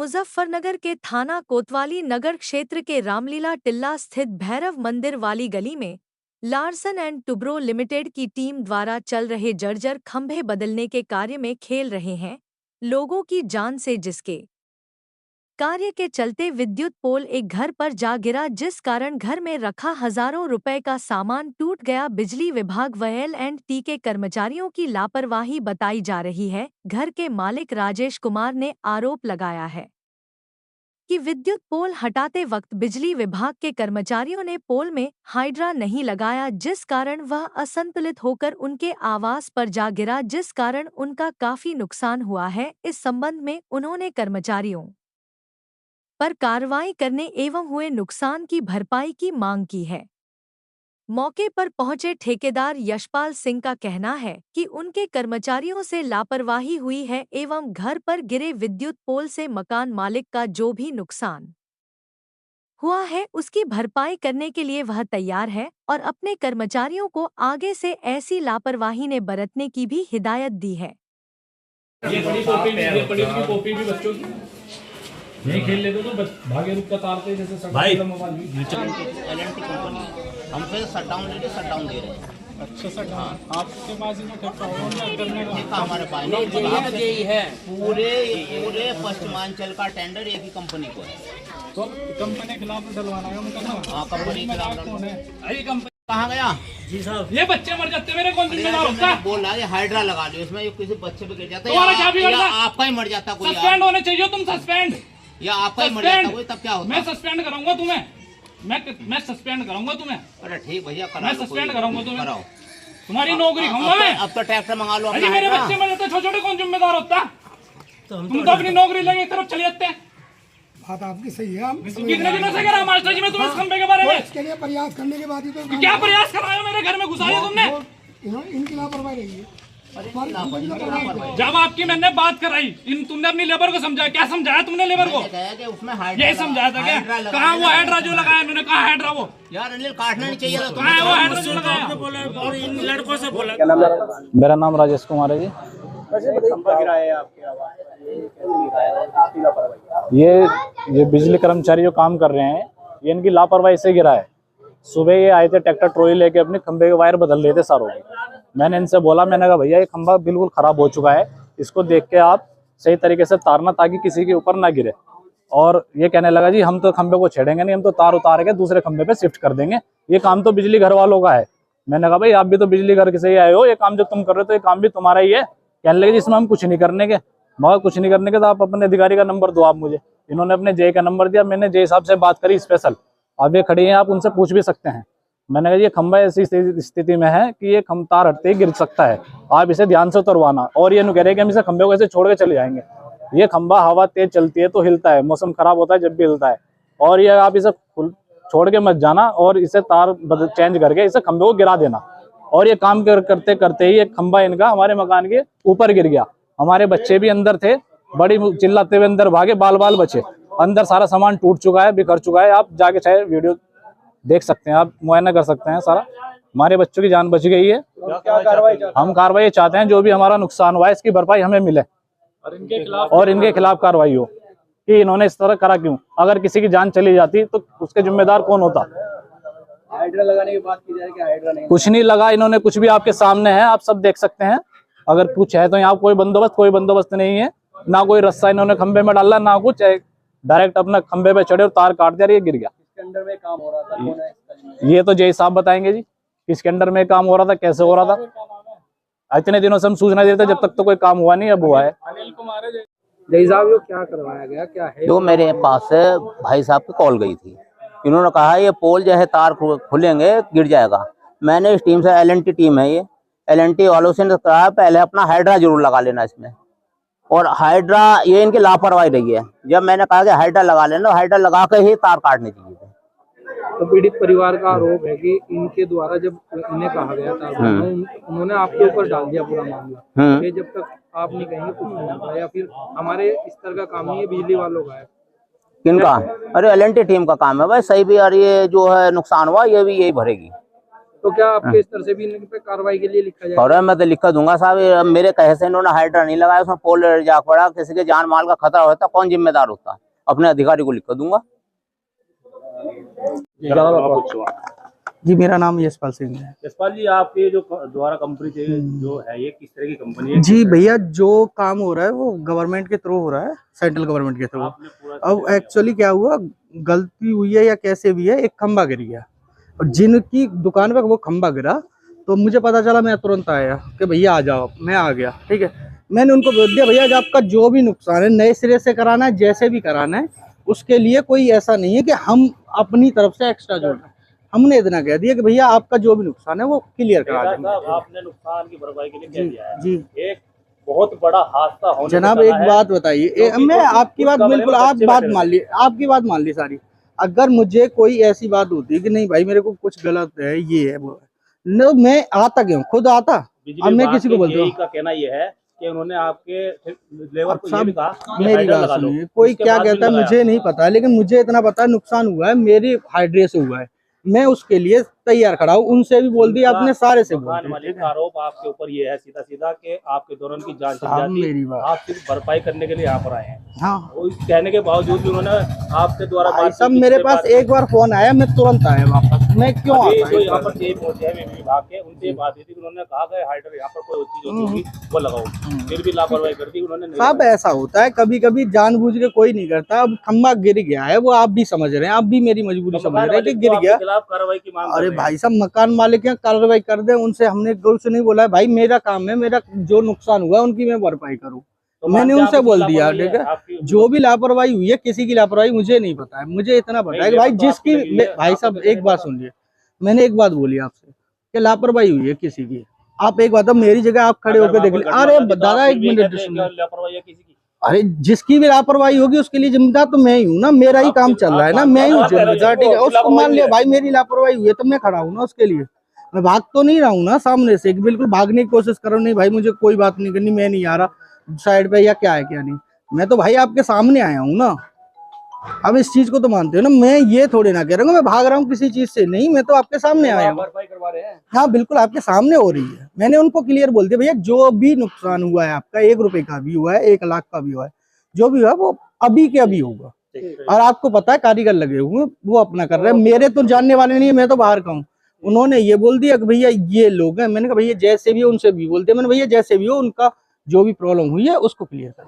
मुजफ्फरनगर के थाना कोतवाली नगर क्षेत्र के रामलीला टिल्ला स्थित भैरव मंदिर वाली गली में लार्सन एंड टुब्रो लिमिटेड की टीम द्वारा चल रहे जर्जर खंभे बदलने के कार्य में खेल रहे हैं लोगों की जान से, जिसके कार्य के चलते विद्युत पोल एक घर पर जा गिरा, जिस कारण घर में रखा हजारों रुपए का सामान टूट गया। बिजली विभाग व L&T के कर्मचारियों की लापरवाही बताई जा रही है। घर के मालिक राजेश कुमार ने आरोप लगाया है कि विद्युत पोल हटाते वक्त बिजली विभाग के कर्मचारियों ने पोल में हाइड्रा नहीं लगाया, जिस कारण वह असंतुलित होकर उनके आवास पर जा गिरा, जिस कारण उनका काफी नुकसान हुआ है। इस संबंध में उन्होंने कर्मचारियों पर कार्रवाई करने एवं हुए नुकसान की भरपाई की मांग की है। मौके पर पहुंचे ठेकेदार यशपाल सिंह का कहना है कि उनके कर्मचारियों से लापरवाही हुई है एवं घर पर गिरे विद्युत पोल से मकान मालिक का जो भी नुकसान हुआ है उसकी भरपाई करने के लिए वह तैयार है और अपने कर्मचारियों को आगे से ऐसी लापरवाही ने बरतने की भी हिदायत दी है। ये बड़ी कॉपी भी बच्चों की नहीं खेल लेते तो भागे रुक का तारते जैसे भाई L&T कंपनी हमसे शटडाउन दे रहे हैं। अच्छा सर, हाँ आपके पास ही ठेका हमारे पास नहीं है। पूरे पश्चिमांचल का टेंडर एक ही कंपनी को है, तो कंपनी के खिलाफ डलवाना है उनका ना। हाँ, कंपनी के खिलाफ कंपनी कहाँ गया जी साहब, ये बच्चे मर जाते मेरे कौन जिम्मेदार होता है? बोल रहा है हाइड्रा लगा लो, इसमें किसी बच्चे पे गिर जाता तुम्हारा क्या बिगड़ता है? आपका ही मर जाता कोई, सस्पेंड होने चाहिए तुम, सस्पेंड या आपका ही मर जाता कोई, तब क्या होता? मैं सस्पेंड कराऊंगा तुम्हें, मैं सस्पेंड कराऊंगा तुम्हें। अरे ठीक भैया, मैं सस्पेंड कराऊंगा तुम्हें, कराओ, तुम्हारी नौकरी खाऊंगा मैं। अब तो ट्रैक्टर मंगा लो। अरे मेरे बच्चे मर जाते छोटे छोटे, कौन जिम्मेदार होता? तुम तो अपनी नौकरी लेके एक तरफ चले जाते हैं। बात आपकी सही है। हम कितने दिनों से कह रहा मास्टर जी मैं तुम्हें इस खंबे के बारे में इसके लिए प्रयास करने के बाद ही तो क्या प्रयास कराया? मेरे घर में घुसाया तुमने। इनकी लापरवाही रही है। जब आपकी मैंने बात कराई, तुमने अपनी लेबर को समझाया, क्या समझाया तुमने लेबर को? यही समझाया था क्या? कहाँ वो हाइड्रा जो लगाया उन्होंने, कहा हाइड्रा वो? यार अनिल काटना नहीं चाहिए था, कहाँ है वो हाइड्रा जो लगाया? और इन लड़कों से बोला। मेरा नाम राजेश कुमार है जी। ये बिजली कर्मचारी जो काम कर रहे हैं, ये इनकी लापरवाही से गिरा है। सुबह ये आए थे ट्रैक्टर ट्रॉली लेके, अपने खंबे के वायर बदल रहे थे सारों के। मैंने इनसे बोला, मैंने कहा भैया ये खंबा बिल्कुल खराब हो चुका है, इसको देख के आप सही तरीके से तारना ताकि किसी के ऊपर ना गिरे। और ये कहने लगा जी हम तो खंबे को छेड़ेंगे नहीं, हम तो तार उतार के दूसरे खंबे पे शिफ्ट कर देंगे, ये काम तो बिजली घर वालों का है। मैंने कहा भाई आप भी तो बिजली घर से ही आए हो, ये काम जो तुम कर रहे हो तो ये काम भी तुम्हारा ही है। कहने लगे जी इसमें हम कुछ नहीं करने के। मगर कुछ नहीं करने के तो आप अपने अधिकारी का नंबर दो आप मुझे। इन्होंने अपने जे का नंबर दिया, मैंने जे साहब से बात करी स्पेशल, अब ये खड़ी हैं, आप उनसे पूछ भी सकते हैं। मैंने कहा ये खंबा ऐसी स्थिति में है कि ये तार हटते ही गिर सकता है, आप इसे ध्यान से उतरवाना। और ये कह रहे कि हम इसे खंबे को ऐसे छोड़ के चले जाएंगे। ये खंबा हवा तेज चलती है तो हिलता है, मौसम खराब होता है जब भी हिलता है। और ये आप इसे छोड़ के मत जाना और इसे तार चेंज करके इसे खंबे को गिरा देना। और ये काम करते करते ही एक खंबा इनका हमारे मकान के ऊपर गिर गया। हमारे बच्चे भी अंदर थे, बड़ी चिल्लाते हुए अंदर भागे, बाल बाल बचे। अंदर सारा सामान टूट चुका है, बिखर चुका है। आप जाके चाहे वीडियो देख सकते हैं, आप मुआयना कर सकते हैं सारा। हमारे बच्चों की जान बच गई है। हम कार्रवाई चाहते हैं, जो भी हमारा नुकसान हुआ है इसकी भरपाई हमें मिले और इनके खिलाफ कार्रवाई हो कि इन्होंने इस तरह करा क्यों। अगर किसी की जान चली जाती तो उसके जिम्मेदार कौन होता? हाइड्रा लगाने की बात की जाए कि हाइड्रा नहीं, कुछ नहीं लगा इन्होंने, कुछ भी आपके सामने है, आप सब देख सकते हैं। अगर कुछ है तो यहाँ कोई बंदोबस्त नहीं है, ना कोई रस्सा इन्होंने खंबे में डाला, ना कुछ। डायरेक्ट अपना खंबे पे चढ़े और तार काट दिया, ये गिर गया। इसके अंडर में काम हो रहा था, कौन है इसका? ये तो जय साहब बताएंगे जी, किसके अंडर में काम हो रहा था, कैसे हो रहा था। इतने दिनों से हम सूचना देते जब तक तो कोई काम हुआ नहीं, अब हुआ है। जय साहब ये क्या करवाया गया, क्या है? जो मेरे पास से भाई साहब की कॉल गई थी, इन्होंने कहा ये पोल जो है तार खुलेंगे गिर जाएगा। मैंने इस टीम से, L&T टीम है ये, L&T वालों से कहा पहले अपना हाइड्रा जरूर लगा लेना इसमें। और हाइड्रा ये इनकी लापरवाही रही है। जब मैंने कहा कि हाइड्रा लगा लेना, हाइड्रा लगा के ही तार काटने चाहिए थे। तो पीड़ित परिवार का आरोप है कि इनके द्वारा जब इन्हें कहा गया था उन्होंने आपके ऊपर डाल दिया पूरा मामला। ये जब तक आप नहीं कहेंगे कुछ नहीं होगा, या फिर हमारे स्तर का काम नहीं है, बिजली वालों का है। किनका? अरे L&T टीम का काम है भाई, सही भी। और ये जो है नुकसान हुआ ये भी यही भरेगी। तो क्या आपके स्तर से भी इन पे कार्रवाई के लिए लिखा जाएगा? और मैं तो लिखा दूंगा साहब, ये मेरे कहे से इन्होंने हाइड्रा नहीं लगाया, उसमें पोल जा पड़ा, किसी के जान माल का खतरा होता कौन जिम्मेदार होता? अपने अधिकारी को लिख दूंगा। जी मेरा नाम यशपाल सिंह है। यशपाल जी, आपके जो द्वारा कंपनी जो है ये किस तरह की कंपनी है? जी भैया, जो काम हो रहा है वो गवर्नमेंट के थ्रू हो रहा है, सेंट्रल गवर्नमेंट के थ्रू। अब एक्चुअली क्या हुआ, गलती हुई है या कैसे भी है, एक खंबा गिर गया और जिनकी दुकान पे वो खंबा गिरा तो मुझे पता चला, मैं तुरंत आया कि भैया आ जाओ। मैं आ गया, ठीक है। मैंने उनको बोल दिया भैया जब आपका जो भी नुकसान है नए सिरे से कराना है, जैसे भी कराना है, उसके लिए कोई ऐसा नहीं है कि हम अपनी तरफ से एक्स्ट्रा जोड़ रहे हैं। हमने इतना कह दिया कि भैया आपका जो भी नुकसान है वो क्लियर करा देंगे। आपने नुकसान की भरपाई के लिए कह दिया है। जी एक बहुत बड़ा हादसा होने जनाब, एक बात बताइए, मैं आपकी बात बिल्कुल, आप बात मान ली, आपकी बात मान ली सारी। अगर मुझे कोई ऐसी बात होती कि नहीं भाई मेरे को कुछ गलत है, ये है वो है, न मैं आता क्यों, खुद आता। अब मैं किसी को बोलता हूँ, का कहना ये है कि उन्होंने आपके लेबर को ये भी कहा कि मेरी हाइड्रा बात लगा लो। सुनिए, कोई उसके क्या बाद भी कहता है लगाया। मुझे नहीं पता, लेकिन मुझे इतना पता है नुकसान हुआ है, मेरी हाइड्रे से हुआ है, मैं उसके लिए तैयार खड़ा हूँ। उनसे भी बोल दिया, अपने सारे से बोल मकान दिया, मालिक ठीक का है। आरोप आपके ऊपर ये है सीधा सीधा कि आपके दौरान की जान चल साहब, मेरी जाती, बात। आप सिर्फ भरपाई करने के लिए यहाँ पर आए हैं। हाँ वो इस कहने के बावजूद भी उन्होंने आपके द्वारा भाई बातचीत साहब, की, मेरे उसके पास बाद एक बार फोन आया, मैं तुरंत आया वापस। मैं क्यों अभी आता जो इस यहाँ बार? पर जेब पहुंचे हैं विभाग के, उनसे बात हुई थी कि उन्होंने कहा कि हाइड्रा यहाँ पर कोई चीज होती होगी वो लगाओ, फिर भी लापरवाही कर दी उन्होंने। नहीं साहब ऐसा होता है कभी कभी, जानबूझ के कोई नहीं करता। अब खंबा गिर गया है, वो आप भी समझ रहे हैं, आप भी मेरी मजबूरी समझ रहे हैं कि गिर गया। खिलाफ कार्रवाई की मांग कर अरे रहे हैं। भाई साहब, मकान मालिक क्या कार्रवाई कर दे, उनसे हमने कुछ नहीं बोला है भाई, मेरा काम है, मेरा जो नुकसान हुआ उनकी मैं भरपाई करूँ। तो मैंने मानते हैं उनसे आपकी बोल दिया, लापरवाही ठीक है। आपकी- जो भी लापरवाही हुई है, किसी की लापरवाही मुझे नहीं पता है, मुझे इतना पता है कि भाई लेबर तो जिसकी आपकी लगी है, भाई आपको साहब तो नहीं एक बात पता। सुनिए, मैंने एक बात बोली आपसे कि लापरवाही हुई है किसी की। आप एक बात, अब मेरी जगह आप खड़े अगर होकर देख वहाँ ले। पर घटना अरे घटी तो दादा आप एक फिर भी मिनट कहते हैं सुनिए। कि लापरवाही है किसी की। अरे जिसकी भी लापरवाही होगी उसके लिए जिम्मेदार तो मैं ही हूँ ना, मेरा ही काम चल रहा है ना, मैं ही हूँ जिम्मेदार, ठीक है। उसको मान लिया भाई मेरी लापरवाही हुई है तो मैं खड़ा हूँ ना उसके लिए, मैं भाग तो नहीं रहा हूँ ना सामने से, बिल्कुल भागने की कोशिश कर रहा हूँ, नहीं भाई मुझे कोई बात नहीं करनी, मैं नहीं आ रहा साइड पे या क्या है क्या नहीं, मैं तो भाई आपके सामने आया हूँ ना। अब इस चीज को तो मानते हो ना, मैं ये थोड़ी ना कह रहा हूँ मैं भाग रहा हूँ किसी चीज से, नहीं, मैं तो आपके सामने आया हूँ। भरपाई करवा रहे हैं। हाँ बिल्कुल आपके सामने हो रही है। मैंने उनको क्लियर बोल दिया भैया जो भी नुकसान हुआ है आपका, 1 रुपए का भी हुआ है, 1 लाख का भी हुआ है, जो भी हुआ वो अभी के अभी होगा। और आपको पता है कारीगर लगे हुए वो अपना कर रहे हैं, मेरे तो जानने वाले नहीं है, मैं तो बाहर का हूँ। उन्होंने ये बोल दिया कि भैया ये लोग हैं, मैंने कहा भैया जैसे भी हो उनसे भी बोल दिया मैंने, भैया जैसे भी हो उनका जो भी प्रॉब्लम हुई है उसको क्लियर कर